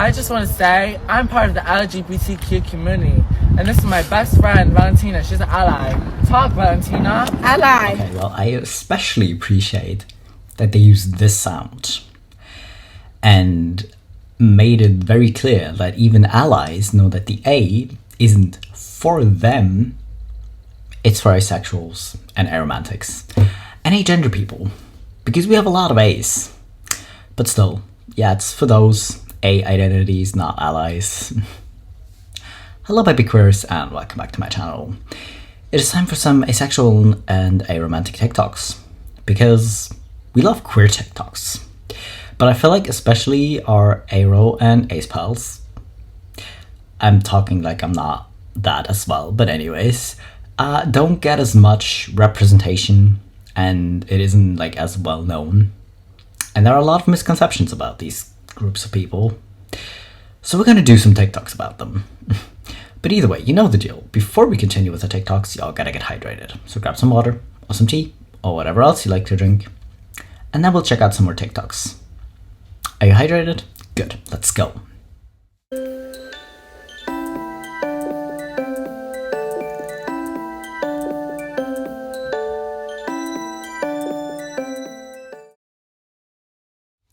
I just want to say I'm part of the LGBTQ community, and this is my best friend, Valentina. She's an ally. Talk, Valentina. Ally. Okay, well, I especially appreciate that they used this sound and made it very clear that even allies know that the A isn't for them, it's for asexuals and aromantics and agender people, because we have a lot of A's. But still, yeah, it's for those A identities, not allies. Hello baby queers and welcome back to my channel. It is time for some asexual and aromantic TikToks, because we love queer TikToks. But I feel like especially our aro and ace pals, I'm talking like I'm not that as well, but anyways, don't get as much representation and it isn't like as well known. And there are a lot of misconceptions about these groups of people. So we're gonna do some TikToks about them. But either way, you know the deal. Before we continue with the TikToks, y'all gotta get hydrated. So grab some water or some tea or whatever else you like to drink. And then we'll check out some more TikToks. Are you hydrated? Good, let's go.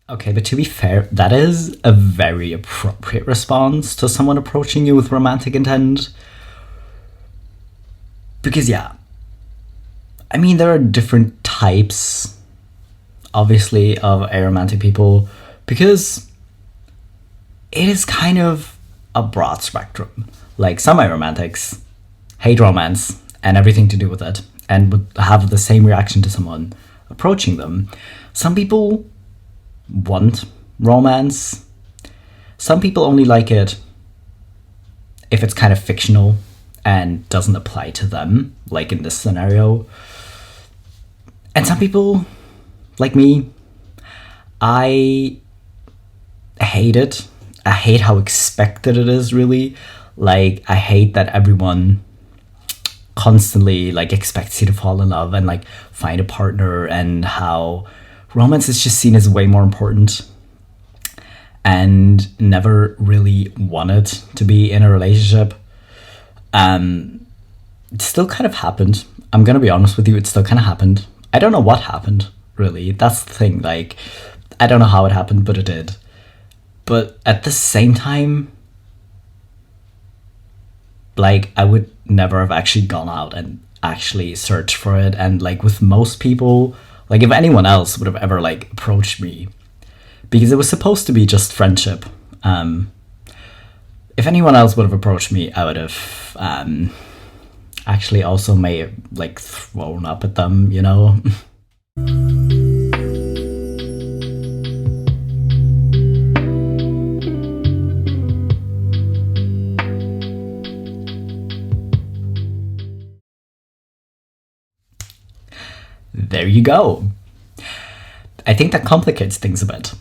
Okay, but to be fair, that is a very appropriate response to someone approaching you with romantic intent. Because yeah, I mean, there are different types, obviously, of aromantic people, because it is kind of a broad spectrum. Like, some aromantics hate romance and everything to do with it, and would have the same reaction to someone approaching them. Some people want romance. Some people only like it if it's kind of fictional and doesn't apply to them, like in this scenario. And some people, like me, I hate it. I hate how expected it is, really. Like, I hate that everyone constantly like expects you to fall in love and like find a partner, and how romance is just seen as way more important and never really wanted to be in a relationship. It still kind of happened. I'm gonna be honest with you, it still kind of happened. I don't know what happened, really. That's the thing. Like, I don't know how it happened, but it did. But at the same time, like, I would never have actually gone out and actually searched for it. And like with most people, like if anyone else would have ever like approached me, because it was supposed to be just friendship. If anyone else would have approached me, I would have actually also may have like thrown up at them, you know? There you go. I think that complicates things a bit.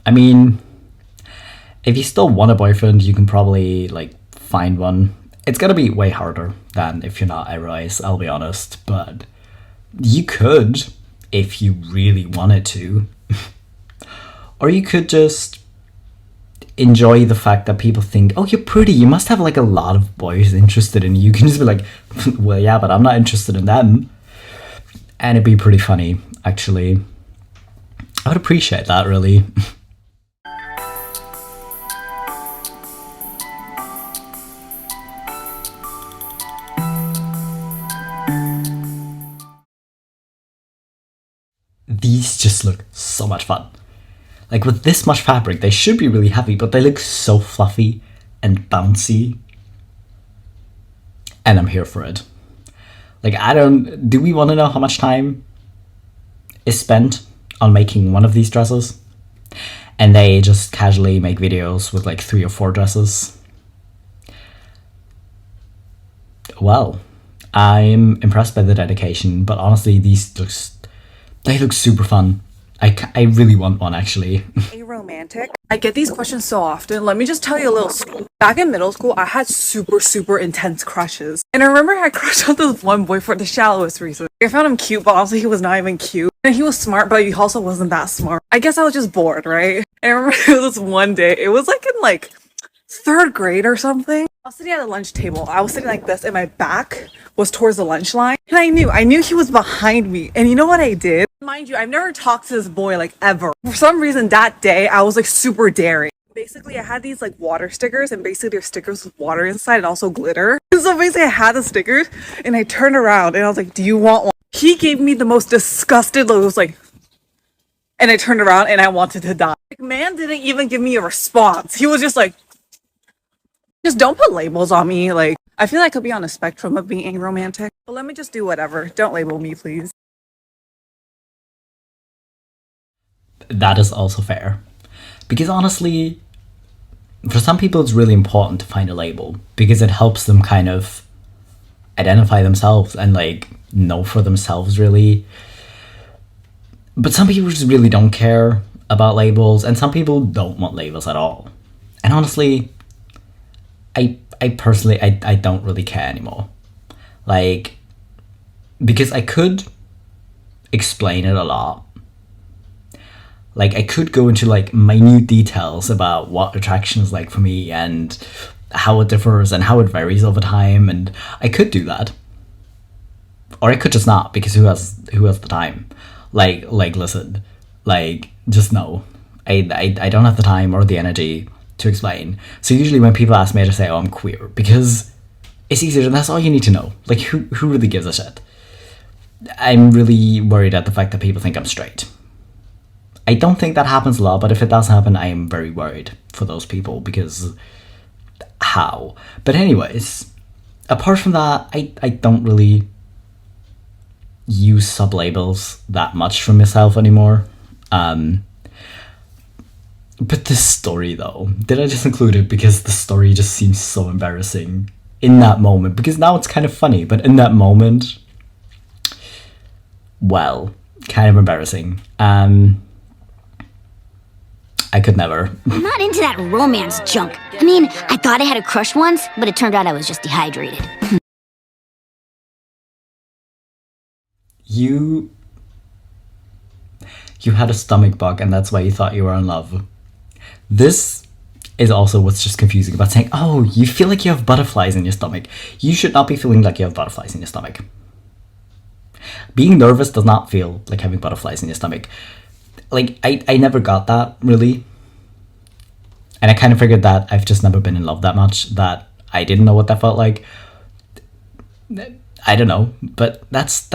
I mean, if you still want a boyfriend, you can probably like find one. It's gonna be way harder than if you're not Aroace, I'll be honest, but you could if you really wanted to. Or you could just enjoy the fact that people think, oh, you're pretty, you must have like a lot of boys interested in you. You can just be like, well, yeah, but I'm not interested in them. And it'd be pretty funny, actually. I would appreciate that, really. These just look so much fun. Like, with this much fabric, they should be really heavy, but they look so fluffy and bouncy. And I'm here for it. Like, do we want to know how much time is spent on making one of these dresses? And they just casually make videos with like 3 or 4 dresses. Well, I'm impressed by the dedication, but honestly, they look super fun. I really want one, actually. A romantic. I get these questions so often. Let me just tell you a little scoop. Back in middle school, I had super intense crushes. And I remember I had crushed on this one boy for the shallowest reason. I found him cute, but honestly, he was not even cute. And he was smart, but he also wasn't that smart. I guess I was just bored, right? And I remember it was this one day. It was like in like 3rd grade or something. I was sitting at a lunch table. I was sitting like this, and my back was towards the lunch line. And I knew he was behind me. And you know what I did? Mind you, I've never talked to this boy like ever. For some reason that day, I was like super daring. Basically, I had these like water stickers, and basically they're stickers with water inside and also glitter. So basically, I had the stickers, and I turned around and I was like, "Do you want one?" He gave me the most disgusted look. It was like, and I turned around and I wanted to die. Like, man didn't even give me a response. He was just like, just don't put labels on me. Like, I feel like I could be on a spectrum of being aromantic, but let me just do whatever. Don't label me, please. That is also fair. Because honestly, for some people it's really important to find a label because it helps them kind of identify themselves and like know for themselves really. But some people just really don't care about labels, and some people don't want labels at all. And honestly, I personally I don't really care anymore. Like, because I could explain it a lot. Like, I could go into like minute details about what attraction is like for me and how it differs and how it varies over time, and I could do that. Or I could just not, because who has the time? Like listen, like, just no. I don't have the time or the energy to explain. So usually when people ask me, I just say, oh, I'm queer, because it's easier and that's all you need to know. Like, who really gives a shit? I'm really worried at the fact that people think I'm straight. I don't think that happens a lot, but if it does happen, I am very worried for those people, because how? But anyways, apart from that, I don't really use sublabels that much for myself anymore. But this story though, did I just include it because the story just seems so embarrassing in that moment? Because now it's kind of funny, but in that moment, well, kind of embarrassing. I could never. I'm not into that romance junk. I mean, I thought I had a crush once, but it turned out I was just dehydrated. You had a stomach bug and that's why you thought you were in love. This is also what's just confusing about saying, oh, you feel like you have butterflies in your stomach. You should not be feeling like you have butterflies in your stomach. Being nervous does not feel like having butterflies in your stomach. Like, I never got that, really. And I kind of figured that I've just never been in love that much, that I didn't know what that felt like. I don't know, but that's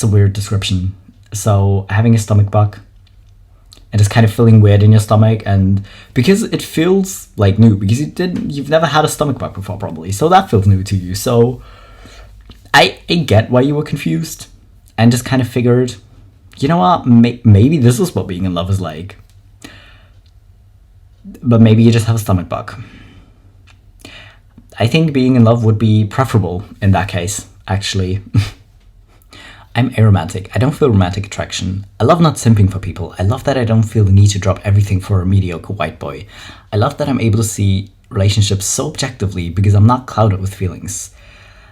a weird description. So, having a stomach bug and just kind of feeling weird in your stomach, and because it feels like new, because you've never had a stomach bug before probably, so that feels new to you. So I get why you were confused and just kind of figured, you know what, maybe this is what being in love is like, but maybe you just have a stomach bug. I think being in love would be preferable in that case, actually. I'm aromantic. I don't feel romantic attraction. I love not simping for people. I love that I don't feel the need to drop everything for a mediocre white boy. I love that I'm able to see relationships so objectively because I'm not clouded with feelings.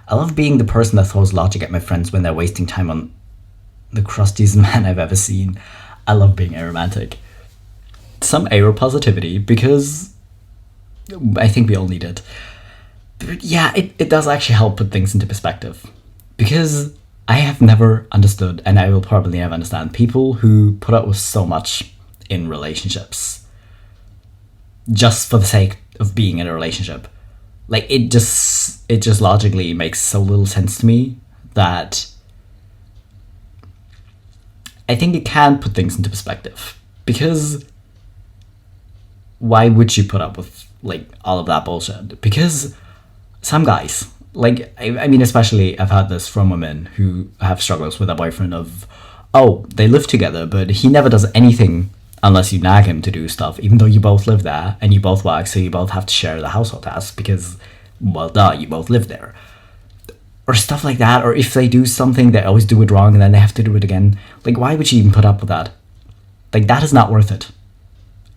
I love being the person that throws logic at my friends when they're wasting time on the crustiest man I've ever seen. I love being aromantic. Some aeropositivity, because I think we all need it. But yeah, it does actually help put things into perspective. Because I have never understood, and I will probably never understand, people who put up with so much in relationships just for the sake of being in a relationship. Like, it just logically makes so little sense to me that I think it can put things into perspective. Because why would you put up with, like, all of that bullshit? Because some guys, like, I mean, especially I've had this from women who have struggles with a boyfriend of, oh, they live together, but he never does anything unless you nag him to do stuff, even though you both live there and you both work, so you both have to share the household tasks because, well, duh, you both live there. Or stuff like that, or if they do something, they always do it wrong and then they have to do it again. Like, why would you even put up with that? Like, that is not worth it.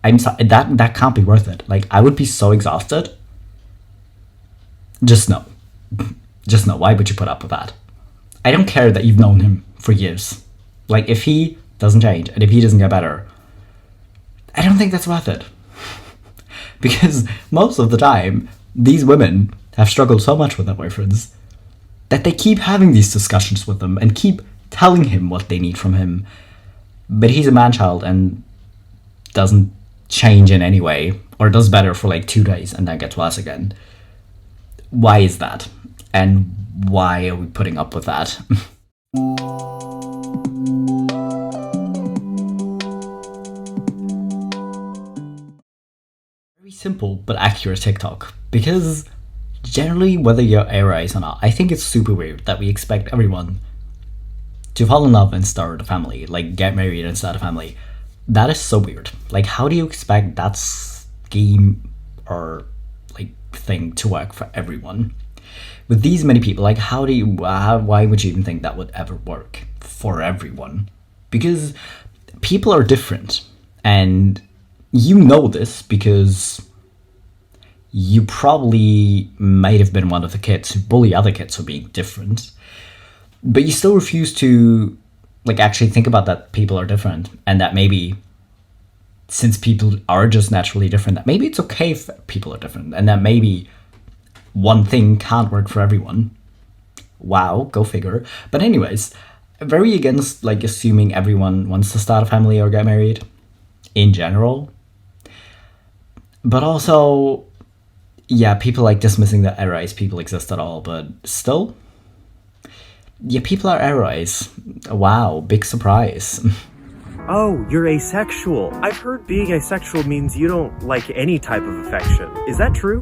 I'm sorry, that can't be worth it. Like, I would be so exhausted. Just no. Just no. Why would you put up with that? I don't care that you've known him for years. Like, if he doesn't change and if he doesn't get better, I don't think that's worth it. Because most of the time, these women have struggled so much with their boyfriends that they keep having these discussions with them and keep telling him what they need from him. But he's a man-child and doesn't change in any way, or does better for like 2 days and then gets worse again. Why is that? And why are we putting up with that? Very simple but accurate TikTok, because generally, whether you're Aroace or not, I think it's super weird that we expect everyone to fall in love and start a family, like get married and start a family. That is so weird. Like, how do you expect that scheme or like thing to work for everyone? With these many people, like, why would you even think that would ever work for everyone? Because people are different, and you know this because you probably might have been one of the kids who bully other kids for being different, but you still refuse to like actually think about that people are different, and that maybe since people are just naturally different, that maybe it's okay if people are different, and that maybe one thing can't work for everyone. Wow, go figure. But anyways, very against like assuming everyone wants to start a family or get married in general. But also, yeah, people like dismissing that Aroace people exist at all, but still, yeah, people are Aroace. Wow, big surprise. Oh, you're asexual. I've heard being asexual means you don't like any type of affection. Is that true?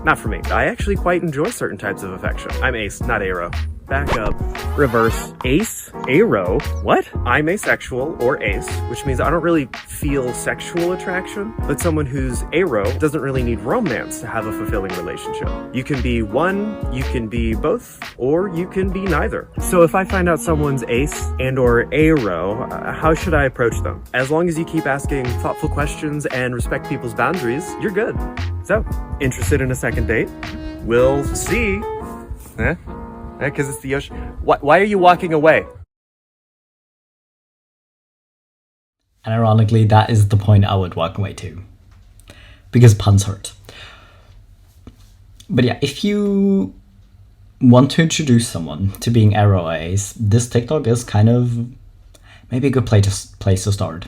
Not for me. I actually quite enjoy certain types of affection. I'm ace, not aro. Back up. Reverse. Ace? Aro? What? I'm asexual, or ace, which means I don't really feel sexual attraction, but someone who's aro doesn't really need romance to have a fulfilling relationship. You can be one, you can be both, or you can be neither. So if I find out someone's ace and or aro, how should I approach them? As long as you keep asking thoughtful questions and respect people's boundaries, you're good. So, interested in a second date? We'll see. Eh? Because it's the ocean. Why are you walking away? And ironically, that is the point I would walk away to. Because puns hurt. But yeah, if you want to introduce someone to being Aroace, this TikTok is kind of maybe a good place to start.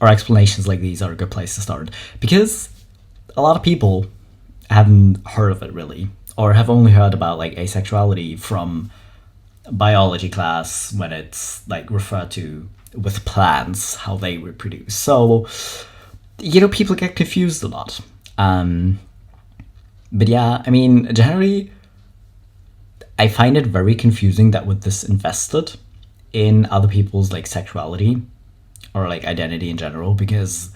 Or explanations like these are a good place to start. Because a lot of people haven't heard of it really, or have only heard about like asexuality from biology class when it's like referred to with plants, how they reproduce. So, you know, people get confused a lot. But yeah, I mean, generally, I find it very confusing that we're this invested in other people's like sexuality or like identity in general, because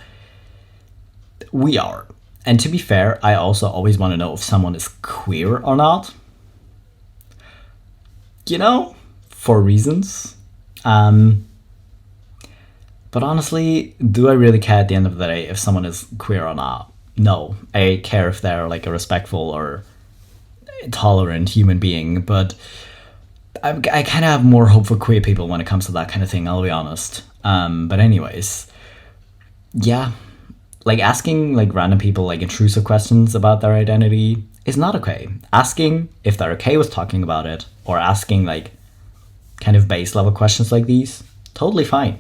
we are. And to be fair, I also always want to know if someone is queer or not. You know, for reasons. But honestly, do I really care at the end of the day if someone is queer or not? No. I care if they're like a respectful or tolerant human being, but I kind of have more hope for queer people when it comes to that kind of thing, I'll be honest. But anyways, yeah. Like, asking like random people like intrusive questions about their identity is not okay. Asking if they're okay with talking about it, or asking like kind of base level questions like these, totally fine.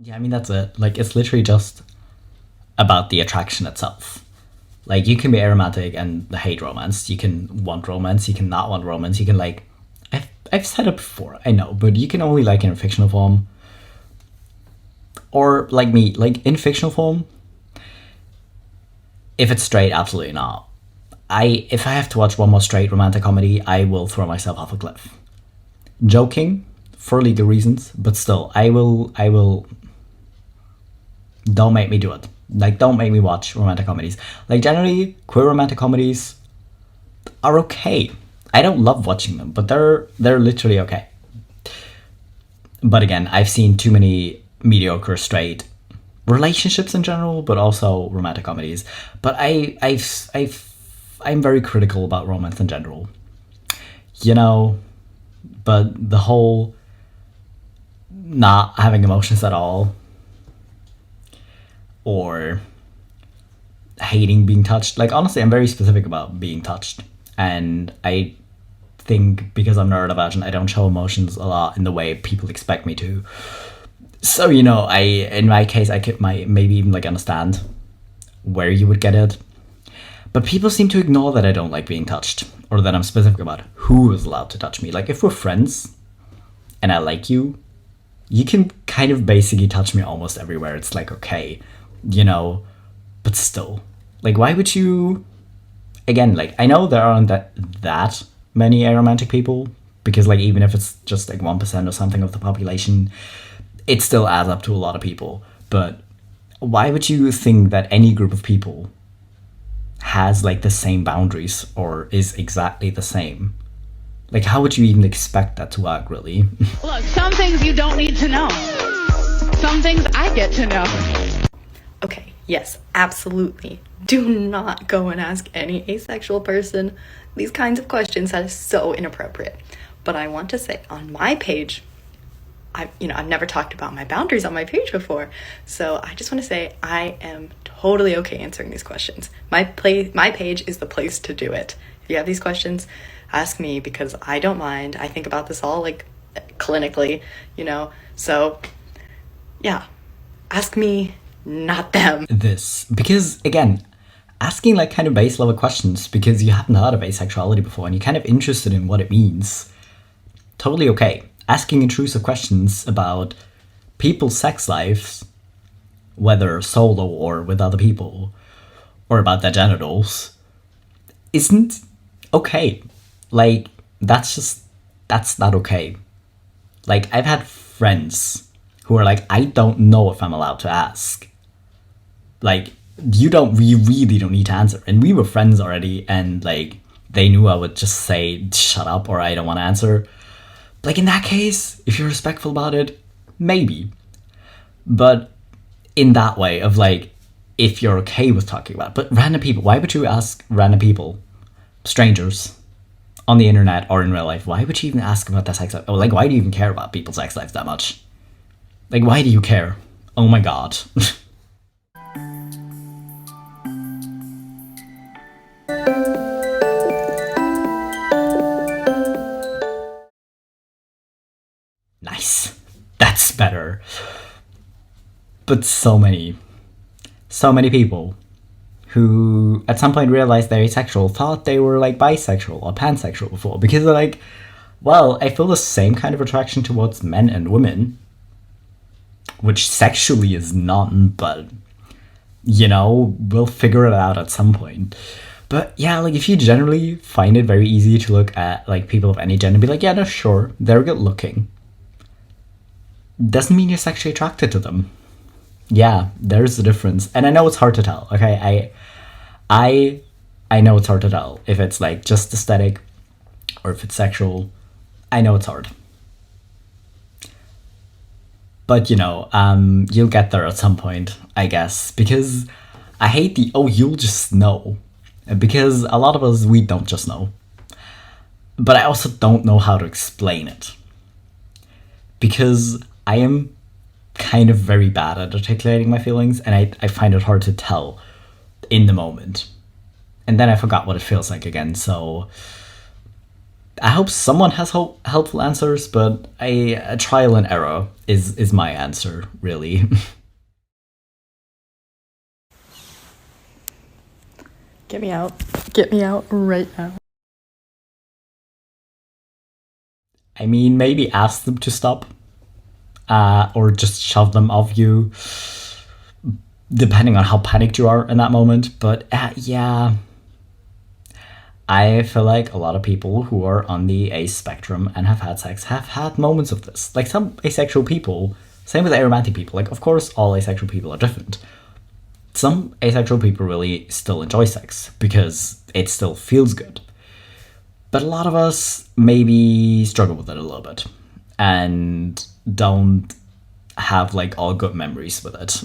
Yeah, I mean, that's it. Like, it's literally just about the attraction itself. Like, you can be aromantic and hate romance. You can want romance. You can not want romance. You can, like... I've said it before, I know. But you can only like in a fictional form. Or, like me, like, in fictional form, if it's straight, absolutely not. If I have to watch one more straight romantic comedy, I will throw myself off a cliff. Joking, for legal reasons, but still, I will. Don't make me do it. Like, don't make me watch romantic comedies. Like, generally, queer romantic comedies are okay. I don't love watching them, but they're literally okay. But again, I've seen too many mediocre straight relationships in general, but also romantic comedies. But I'm very critical about romance in general. You know, but the whole not having emotions at all, or hating being touched. Like, honestly, I'm very specific about being touched. And I think because I'm neurodivergent, I don't show emotions a lot in the way people expect me to. So, you know, in my case, I could maybe even like understand where you would get it. But people seem to ignore that I don't like being touched, or that I'm specific about who is allowed to touch me. Like, if we're friends and I like you, you can kind of basically touch me almost everywhere. It's like, okay, you know, but still, like, why would you? Again, like, I know there aren't that many aromantic people, because like, even if it's just like 1% or something of the population, it still adds up to a lot of people. But why would you think that any group of people has like the same boundaries or is exactly the same? Like, how would you even expect that to work, really? Look, some things you don't need to know. Some things I get to know. Okay, yes, absolutely. Do not go and ask any asexual person these kinds of questions. That is so inappropriate. But I want to say, on my page, I've never talked about my boundaries on my page before. So I just want to say I am totally okay answering these questions. My page is the place to do it. If you have these questions, ask me, because I don't mind. I think about this all like clinically, you know. So yeah, ask me, not them. This, because again, asking like kind of base level questions because you haven't heard of asexuality before and you're kind of interested in what it means, totally okay. Asking intrusive questions about people's sex lives, whether solo or with other people, or about their genitals, isn't okay. Like, that's not okay. Like, I've had friends who are like, I don't know if I'm allowed to ask. Like, we really don't need to answer. And we were friends already, and like, they knew I would just say, shut up, or I don't want to answer. Like, in that case, if you're respectful about it, maybe. But in that way of like, if you're okay with talking about it. But random people, why would you ask random people, strangers, on the internet or in real life, why would you even ask about their sex life? Oh, like, why do you even care about people's sex lives that much? Like, why do you care? Oh my god. Nice. That's better. But so many people who at some point realized they're asexual thought they were like bisexual or pansexual before, because they're like, well, I feel the same kind of attraction towards men and women, which sexually is none, but you know, we'll figure it out at some point. But yeah, like, if you generally find it very easy to look at like people of any gender and be like, yeah, no, sure, they're good looking, doesn't mean you're sexually attracted to them. Yeah, there's a difference. And I know it's hard to tell, okay? I know it's hard to tell if it's like just aesthetic or if it's sexual. I know it's hard. But you know, you'll get there at some point, I guess, because I hate the, oh, you'll just know. Because a lot of us, we don't just know. But I also don't know how to explain it. Because I am kind of very bad at articulating my feelings, and I find it hard to tell in the moment. And then I forgot what it feels like again, so I hope someone has helpful answers, but a trial and error is my answer, really. Get me out. Get me out right now. I mean, maybe ask them to stop. Or just shove them off you, depending on how panicked you are in that moment. But yeah, I feel like a lot of people who are on the ace spectrum and have had sex have had moments of this. Like some asexual people, same with aromantic people. Like, of course, all asexual people are different. Some asexual people really still enjoy sex because it still feels good. But a lot of us maybe struggle with it a little bit and don't have like all good memories with it.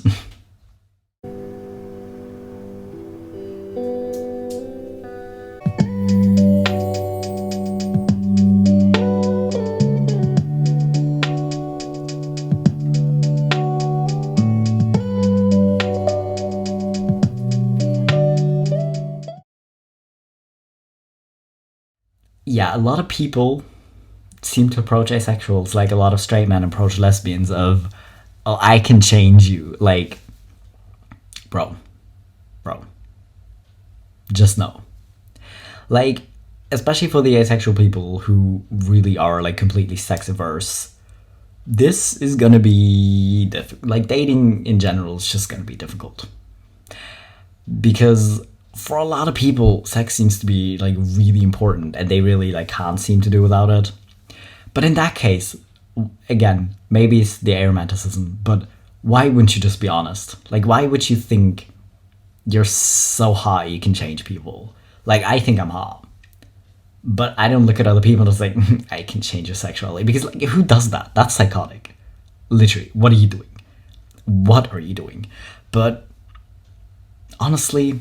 Yeah, a lot of people seem to approach asexuals like a lot of straight men approach lesbians of, oh, I can change you. Like, bro, just know. Like, especially for the asexual people who really are like completely sex averse, this is gonna be like dating in general is just gonna be difficult. Because for a lot of people, sex seems to be like really important and they really like can't seem to do without it. But in that case, again, maybe it's the aromanticism, but why wouldn't you just be honest? Like, why would you think you're so hot you can change people? Like, I think I'm hot, but I don't look at other people and just like, I can change your sexuality. Because like, who does that? That's psychotic. Literally, what are you doing? What are you doing? But honestly,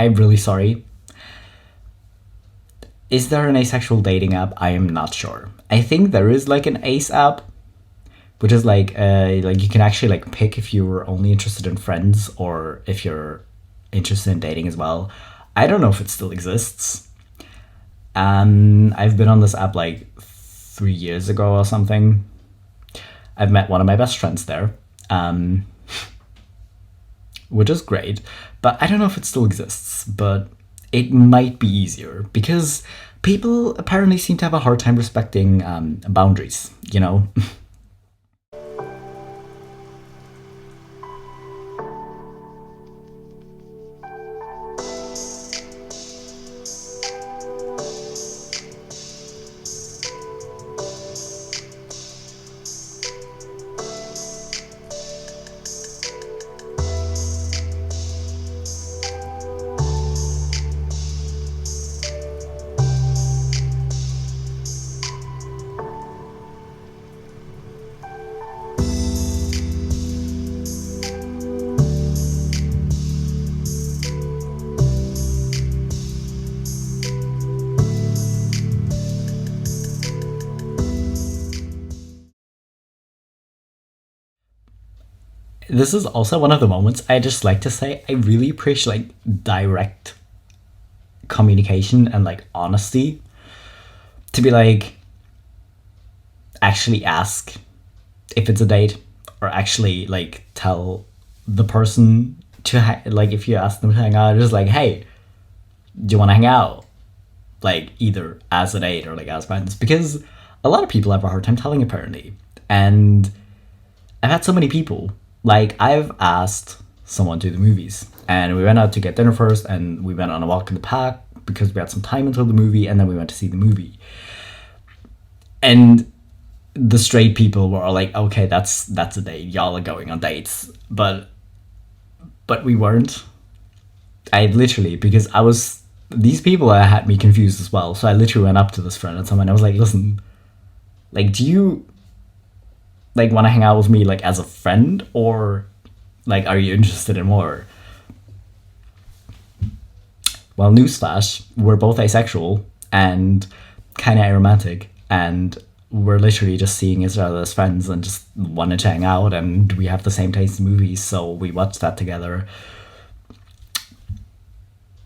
I'm really sorry. Is there an asexual dating app? I am not sure. I think there is like an ace app, which is like you can actually like pick if you're only interested in friends or if you're interested in dating as well. I don't know if it still exists. I've been on this app like 3 years ago or something. I've met one of my best friends there, which is great. But I don't know if it still exists, but it might be easier because people apparently seem to have a hard time respecting boundaries, you know? This is also one of the moments I just like to say I really appreciate like direct communication and like honesty. To be like, actually ask if it's a date, or actually like tell the person to like, if you ask them to hang out, just like, hey, do you want to hang out? Like either as a date or like as friends, because a lot of people have a hard time telling apparently. And I've had so many people, like I've asked someone to the movies and we went out to get dinner first and we went on a walk in the park because we had some time until the movie, and then we went to see the movie. And the straight people were all like, okay, that's a date, y'all are going on dates. But we weren't. I literally, because these people had me confused as well. So I literally went up to this friend and someone, I was like, listen, like, do you like want to hang out with me like as a friend, or like are you interested in more? Well, newsflash, we're both asexual and kind of aromantic, and we're literally just seeing each other as friends and just wanted to hang out, and we have the same taste in movies, so we watched that together.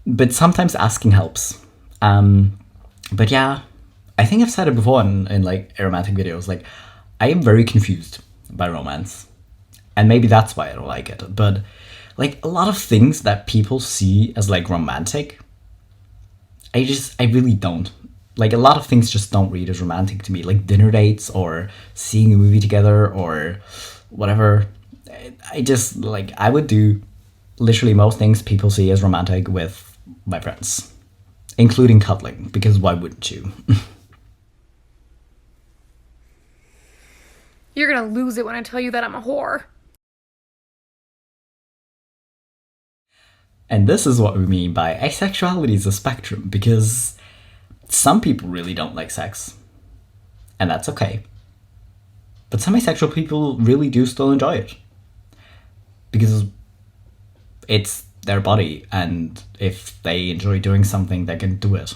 But sometimes asking helps. But yeah, I think I've said it before in like aromantic videos, like I am very confused by romance, and maybe that's why I don't like it. But like a lot of things that people see as like romantic, I really don't. Like a lot of things just don't read as romantic to me, like dinner dates or seeing a movie together or whatever. I just like, I would do literally most things people see as romantic with my friends. including cuddling, because why wouldn't you? You're gonna lose it when I tell you that I'm a whore. And this is what we mean by asexuality is a spectrum, because some people really don't like sex, and that's okay. But some asexual people really do still enjoy it, because it's their body, and if they enjoy doing something, they can do it.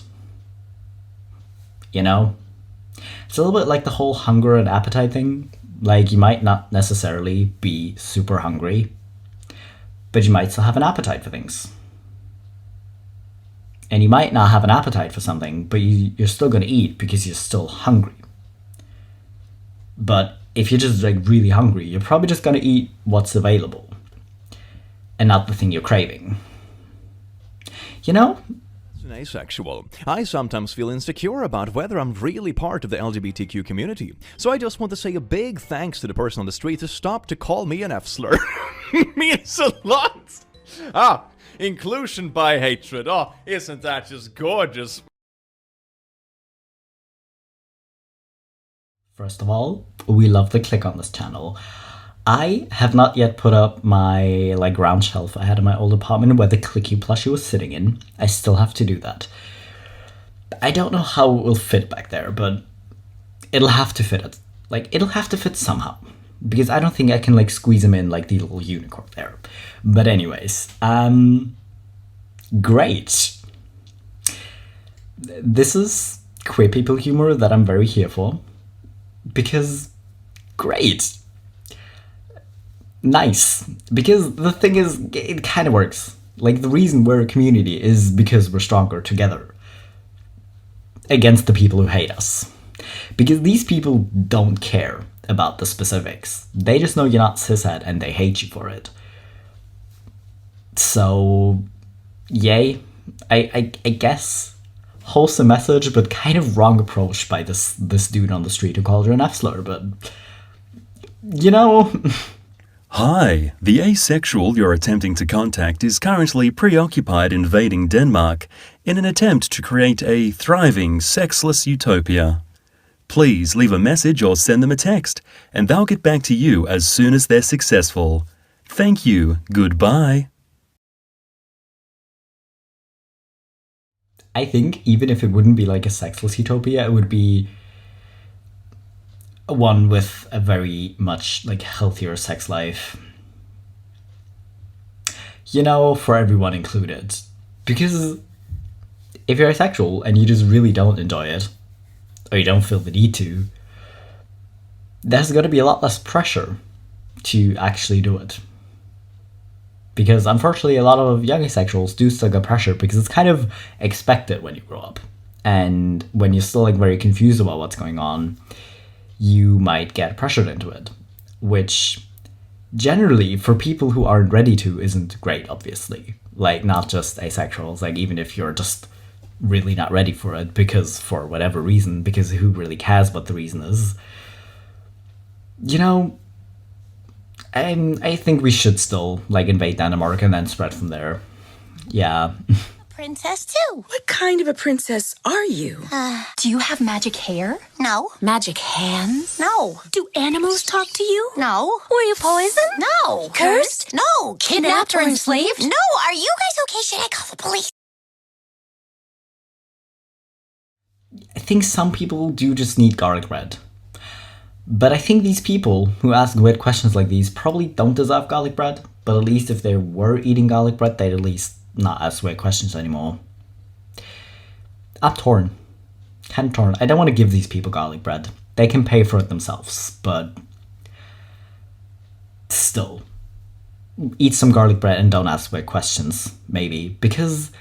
You know? It's a little bit like the whole hunger and appetite thing. Like, you might not necessarily be super hungry, but you might still have an appetite for things. And you might not have an appetite for something, but you're still going to eat because you're still hungry. But if you're just like really hungry, you're probably just going to eat what's available and not the thing you're craving. You know? As an asexual, I sometimes feel insecure about whether I'm really part of the LGBTQ community. So I just want to say a big thanks to the person on the street who stopped to call me an F-slur. Means a lot! Inclusion by hatred. Oh, isn't that just gorgeous? First of all, we love the click on this channel. I have not yet put up my round shelf I had in my old apartment where the clicky plushie was sitting in. I still have to do that. I don't know how it will fit back there, but it'll have to fit it. It'll have to fit somehow. Because I don't think I can squeeze him in like the little unicorn there. But anyways, great. This is queer people humor that I'm very here for. Because great. Nice. Because the thing is, it kind of works. The reason we're a community is because we're stronger together. Against the people who hate us. Because these people don't care about the specifics. They just know you're not cishet and they hate you for it. So, yay. I guess wholesome message, but kind of wrong approach by this dude on the street who called her an F-slur, but you know. Hi, the asexual you're attempting to contact is currently preoccupied invading Denmark in an attempt to create a thriving, sexless utopia. Please leave a message or send them a text, and they'll get back to you as soon as they're successful. Thank you. Goodbye. I think even if it wouldn't be a sexless utopia, it would be one with a very much healthier sex life. You know, for everyone included. Because if you're asexual and you just really don't enjoy it, or you don't feel the need to, there's going to be a lot less pressure to actually do it. Because unfortunately, a lot of young asexuals do still get pressure because it's kind of expected when you grow up. And when you're still very confused about what's going on, you might get pressured into it. Which generally, for people who aren't ready to, isn't great, obviously. Not just asexuals, even if you're just really not ready for it, because for whatever reason, because who really cares what the reason is. You know, I think we should still invade Denmark and then spread from there. Yeah. Princess too. What kind of a princess are you? Do you have magic hair? No. Magic hands? No. Do animals talk to you? No. Were you poisoned? No. Cursed? No. Kidnapped or enslaved? No. Are you guys okay? Should I call the police? I think some people do just need garlic bread. But I think these people who ask weird questions like these probably don't deserve garlic bread. But at least if they were eating garlic bread, they'd at least not ask weird questions anymore. I'm torn. Kind of torn. I don't want to give these people garlic bread. They can pay for it themselves, but still. Eat some garlic bread and don't ask weird questions, maybe. Because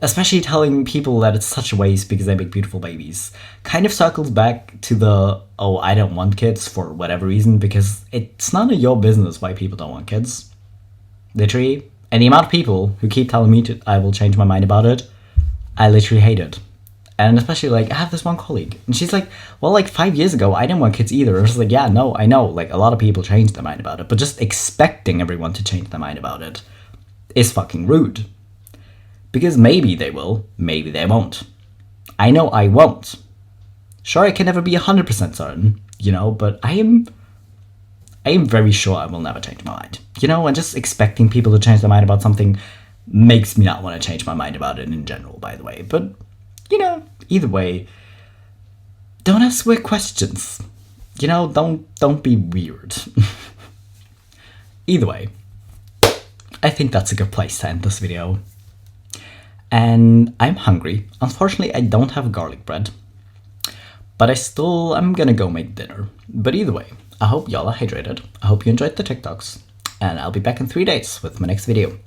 especially telling people that it's such a waste because they make beautiful babies kind of circles back to the, oh, I don't want kids for whatever reason, because it's none of your business why people don't want kids. Literally. And the amount of people who keep telling me I will change my mind about it, I literally hate it. And especially, I have this one colleague, and she's like, well, 5 years ago, I didn't want kids either. I was like, yeah, no, I know, a lot of people change their mind about it, but just expecting everyone to change their mind about it is fucking rude. Because maybe they will, maybe they won't. I know I won't. Sure, I can never be 100% certain, you know, but I am very sure I will never change my mind. You know, and just expecting people to change their mind about something makes me not want to change my mind about it in general, by the way. But, you know, either way, don't ask weird questions. You know, don't be weird. Either way, I think that's a good place to end this video. And I'm hungry. Unfortunately, I don't have garlic bread. But I'm gonna go make dinner. But either way, I hope y'all are hydrated. I hope you enjoyed the TikToks. And I'll be back in 3 days with my next video.